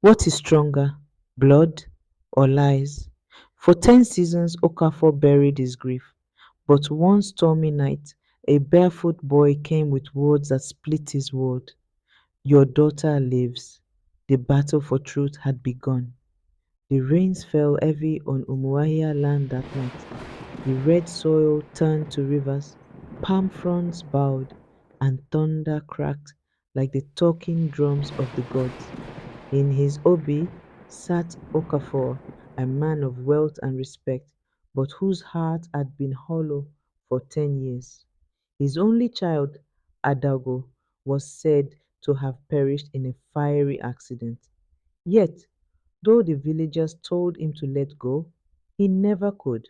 What is stronger, blood or lies? For 10 seasons, Okafor buried his grief. But one stormy night, a barefoot boy came with words that split his world. Your daughter lives. The battle for truth had begun. The rains fell heavy on Umuahia land that night. The red soil turned to rivers, palm fronds bowed, and thunder cracked like the talking drums of the gods. In his obi sat Okafor, a man of wealth and respect, but whose heart had been hollow for 10 years. His only child, Adaugo, was said to have perished in a fiery accident. Yet, though the villagers told him to let go, he never could.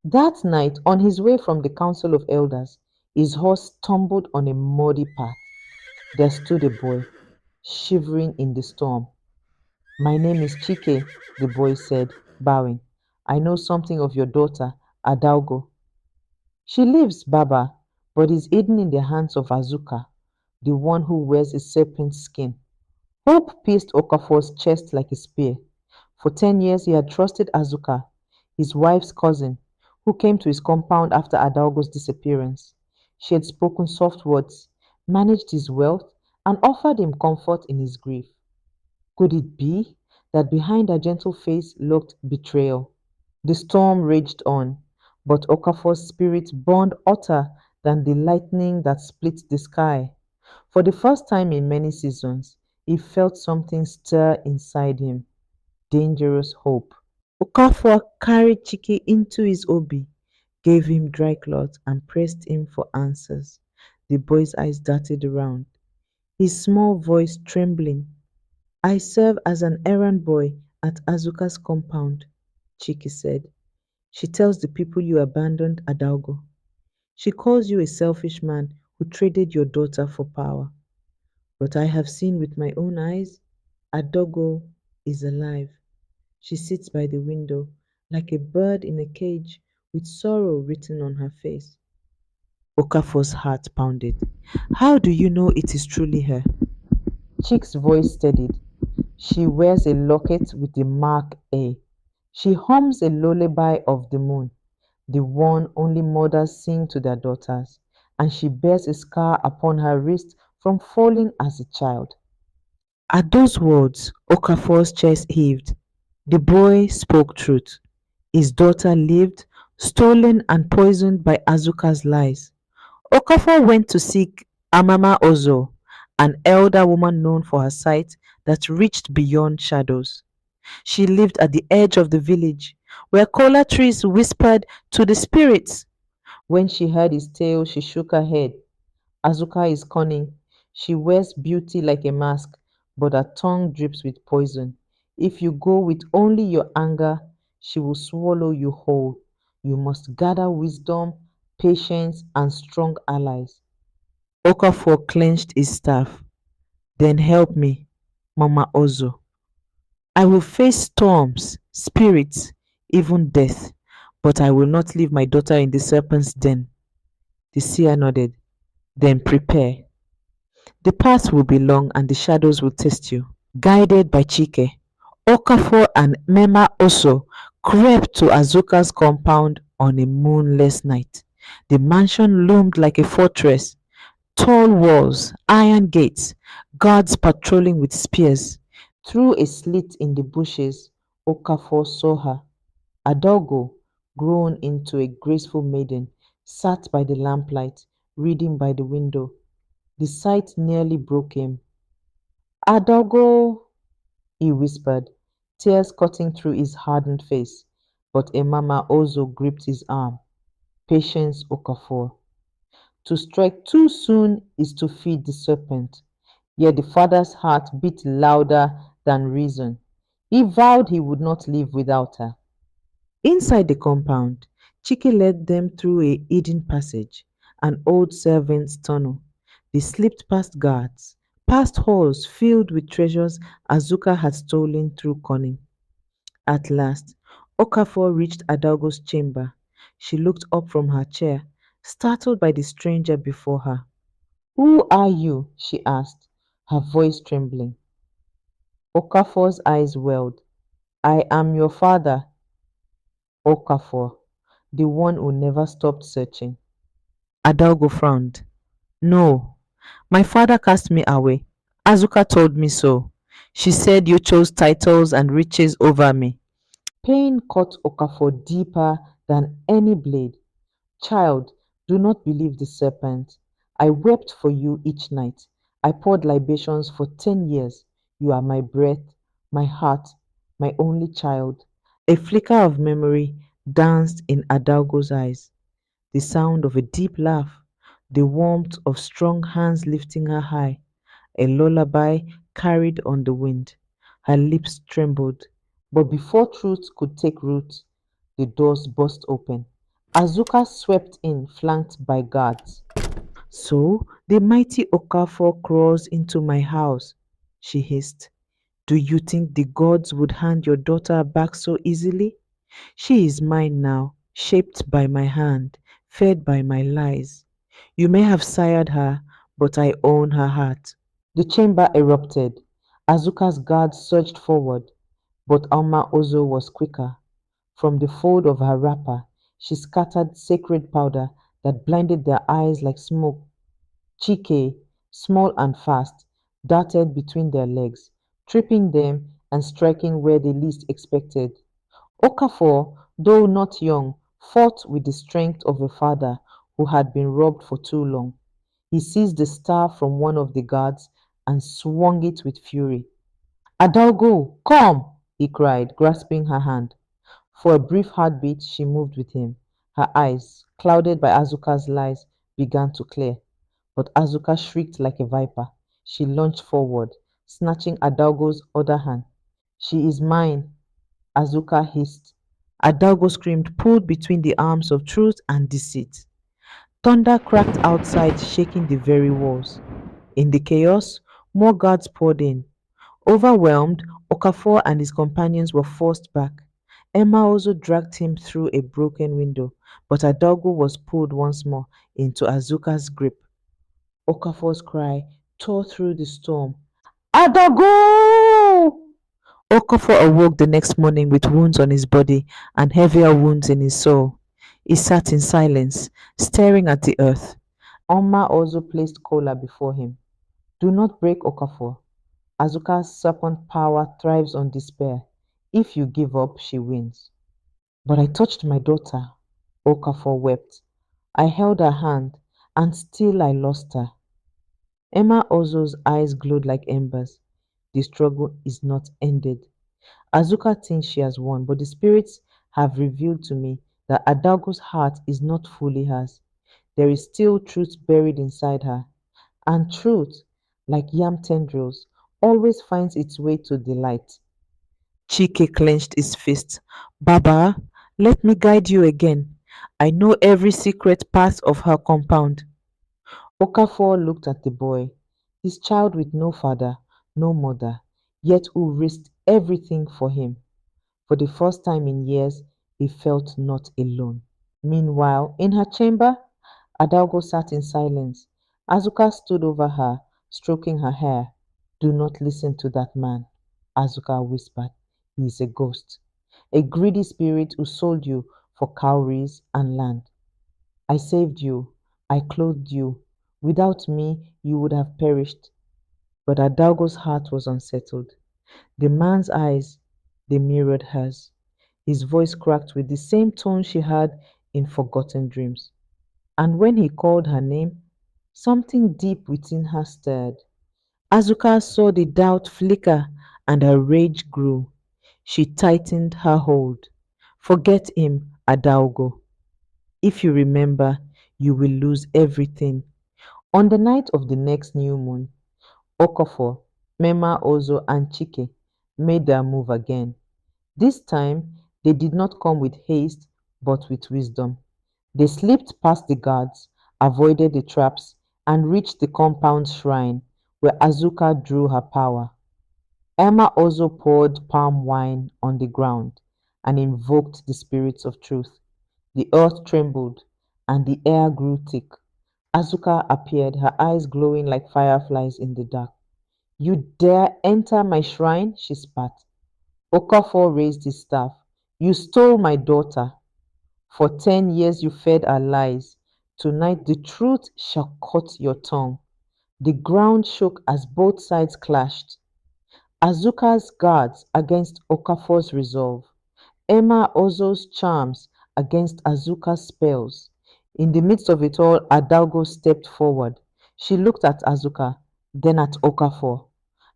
That night, on his way from the council of elders, his horse stumbled on a muddy path. There stood a boy, shivering in the storm. My name is Chike, the boy said, bowing. I know something of your daughter, Adaugo. She lives, Baba, but is hidden in the hands of Azuka, the one who wears a serpent skin. Hope pierced Okafor's chest like a spear. For 10 years he had trusted Azuka, his wife's cousin, who came to his compound after Adaugo's disappearance. She had spoken soft words, managed his wealth, and offered him comfort in his grief. Could it be that behind her gentle face lurked betrayal? The storm raged on, but Okafor's spirit burned hotter than the lightning that split the sky. For the first time in many seasons, he felt something stir inside him, dangerous hope. Okafor carried Chike into his obi, gave him dry cloth, and pressed him for answers. The boy's eyes darted around, his small voice trembling. I serve as an errand boy at Azuka's compound, Chike said. She tells the people you abandoned Adaugo. She calls you a selfish man who traded your daughter for power. But I have seen with my own eyes, Adaugo is alive. She sits by the window like a bird in a cage with sorrow written on her face. Okafor's heart pounded. How do you know it is truly her? Chick's voice steadied. She wears a locket with the mark A. She hums a lullaby of the moon, the one only mothers sing to their daughters, and she bears a scar upon her wrist from falling as a child. At those words, Okafor's chest heaved. The boy spoke truth. His daughter lived, stolen and poisoned by Azuka's lies. Okafor went to seek Amama Ozo, an elder woman known for her sight that reached beyond shadows. She lived at the edge of the village, where kola trees whispered to the spirits. When she heard his tale, she shook her head. Azuka is cunning. She wears beauty like a mask, but her tongue drips with poison. If you go with only your anger, she will swallow you whole. You must gather wisdom, patience, and strong allies. Okafor clenched his staff. Then help me, Mama Ozo. I will face storms, spirits, even death, but I will not leave my daughter in the serpent's den. The seer nodded. Then prepare. The path will be long and the shadows will test you. Guided by Chike, Okafor and Mema also crept to Azuka's compound on a moonless night. The mansion loomed like a fortress, tall walls, iron gates, guards patrolling with spears. Through a slit in the bushes, Okafor saw her. Adaugo, grown into a graceful maiden, sat by the lamplight, reading by the window. The sight nearly broke him. Adaugo, he whispered, tears cutting through his hardened face. But Emama also gripped his arm. Patience, Okafor. To strike too soon is to feed the serpent. Yet the father's heart beat louder than reason. He vowed he would not live without her. Inside the compound, Chike led them through a hidden passage, an old servant's tunnel. They slipped past guards, past halls filled with treasures Azuka had stolen through cunning. At last, Okafor reached Adaugo's chamber. She looked up from her chair, startled by the stranger before her. Who are you? She asked, her voice trembling. Okafor's eyes welled. I am your father, Okafor, the one who never stopped searching. Adaugo frowned. No, my father cast me away. Azuka told me so. She said you chose titles and riches over me. Pain cut Okafor deeper than any blade. Child, do not believe the serpent. I wept for you each night. I poured libations for 10 years. You are my breath, my heart, my only child. A flicker of memory danced in Adaugo's eyes. The sound of a deep laugh, the warmth of strong hands lifting her high, a lullaby carried on the wind. Her lips trembled, but before truth could take root, the doors burst open. Azuka swept in, flanked by guards. So the mighty Okafor crawls into my house, she hissed. Do you think the gods would hand your daughter back so easily? She is mine now, shaped by my hand, fed by my lies. You may have sired her, but I own her heart. The chamber erupted. Azuka's guards surged forward, but Alma Ozo was quicker. From the fold of her wrapper, she scattered sacred powder that blinded their eyes like smoke. Chike, small and fast, darted between their legs, tripping them and striking where they least expected. Okafor, though not young, fought with the strength of a father who had been robbed for too long. He seized the star from one of the guards and swung it with fury. Adaugo, come! He cried, grasping her hand. For a brief heartbeat, she moved with him. Her eyes, clouded by Azuka's lies, began to clear. But Azuka shrieked like a viper. She lunged forward, snatching Adaugo's other hand. She is mine, Azuka hissed. Adaugo screamed, pulled between the arms of truth and deceit. Thunder cracked outside, shaking the very walls. In the chaos, more guards poured in. Overwhelmed, Okafor and his companions were forced back. Emma also dragged him through a broken window, but Adaugo was pulled once more into Azuka's grip. Okafor's cry tore through the storm. Adaugo! Okafor awoke the next morning with wounds on his body and heavier wounds in his soul. He sat in silence, staring at the earth. Oma also placed Kola before him. Do not break Okafor. Azuka's serpent power thrives on despair. If you give up, she wins. But I touched my daughter. Okafor wept. I held her hand, and still I lost her. Emma Ozo's eyes glowed like embers. The struggle is not ended. Azuka thinks she has won, but the spirits have revealed to me that Adaugo's heart is not fully hers. There is still truth buried inside her. And truth, like yam tendrils, always finds its way to the light. Chike clenched his fist. Baba, let me guide you again. I know every secret path of her compound. Okafor looked at the boy, his child with no father, no mother, yet who risked everything for him. For the first time in years, he felt not alone. Meanwhile, in her chamber, Adaugo sat in silence. Azuka stood over her, stroking her hair. Do not listen to that man, Azuka whispered. He is a ghost, a greedy spirit who sold you for cowries and land. I saved you, I clothed you. Without me, you would have perished. But Adaugo's heart was unsettled. The man's eyes, they mirrored hers. His voice cracked with the same tone she had in forgotten dreams. And when he called her name, something deep within her stirred. Azuka saw the doubt flicker and her rage grew. She tightened her hold. Forget him, Adaugo. If you remember, you will lose everything. On the night of the next new moon, Okafor, Mema Ozo, and Chike made their move again. This time, they did not come with haste, but with wisdom. They slipped past the guards, avoided the traps, and reached the compound shrine where Azuka drew her power. Emma also poured palm wine on the ground and invoked the spirits of truth. The earth trembled and the air grew thick. Azuka appeared, her eyes glowing like fireflies in the dark. You dare enter my shrine? She spat. Okafor raised his staff. You stole my daughter. For 10 years you fed our lies. Tonight the truth shall cut your tongue. The ground shook as both sides clashed. Azuka's guards against Okafor's resolve. Emma Ozo's charms against Azuka's spells. In the midst of it all, Adaugo stepped forward. She looked at Azuka, then at Okafor.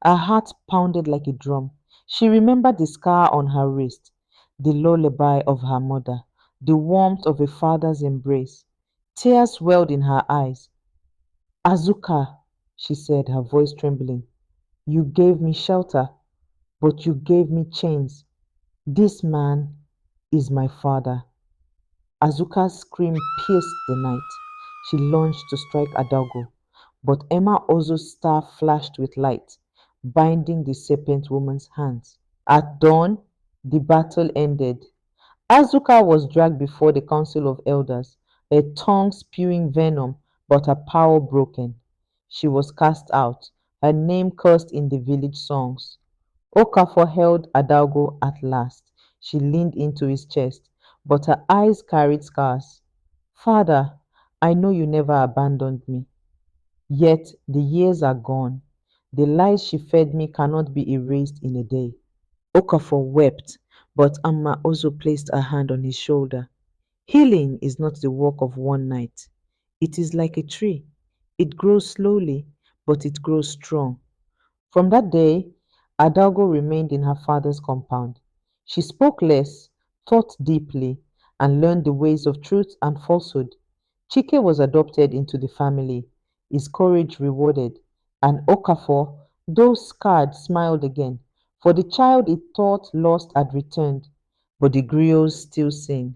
Her heart pounded like a drum. She remembered the scar on her wrist, the lullaby of her mother, the warmth of a father's embrace. Tears welled in her eyes. Azuka, she said, her voice trembling, you gave me shelter, but you gave me chains. This man is my father. Azuka's scream pierced the night. She lunged to strike Adaugo, but Emma Ozo's staff flashed with light, binding the serpent woman's hands. At dawn, the battle ended. Azuka was dragged before the council of elders, her tongue spewing venom, but her power broken. She was cast out, her name cursed in the village songs. Okafor held Adaugo at last. She leaned into his chest, but her eyes carried scars. Father, I know you never abandoned me. Yet the years are gone. The lies she fed me cannot be erased in a day. Okafor wept, but Amma also placed her hand on his shoulder. Healing is not the work of one night. It is like a tree. It grows slowly, but it grows strong. From that day, Adaugo remained in her father's compound. She spoke less, thought deeply, and learned the ways of truth and falsehood. Chike was adopted into the family, his courage rewarded, and Okafor, though scarred, smiled again, for the child it thought lost had returned, but the griots still sing.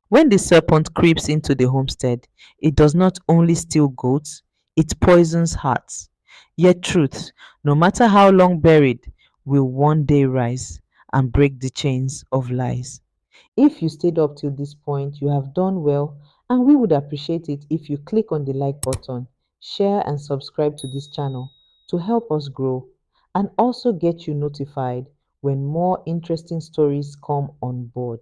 When the serpent creeps into the homestead, it does not only steal goats, it poisons hearts. Yet truth, no matter how long buried, will one day rise and break the chains of lies. If you stayed up till this point, you have done well, and we would appreciate it if you click on the like button, share and subscribe to this channel to help us grow, and also get you notified when more interesting stories come on board.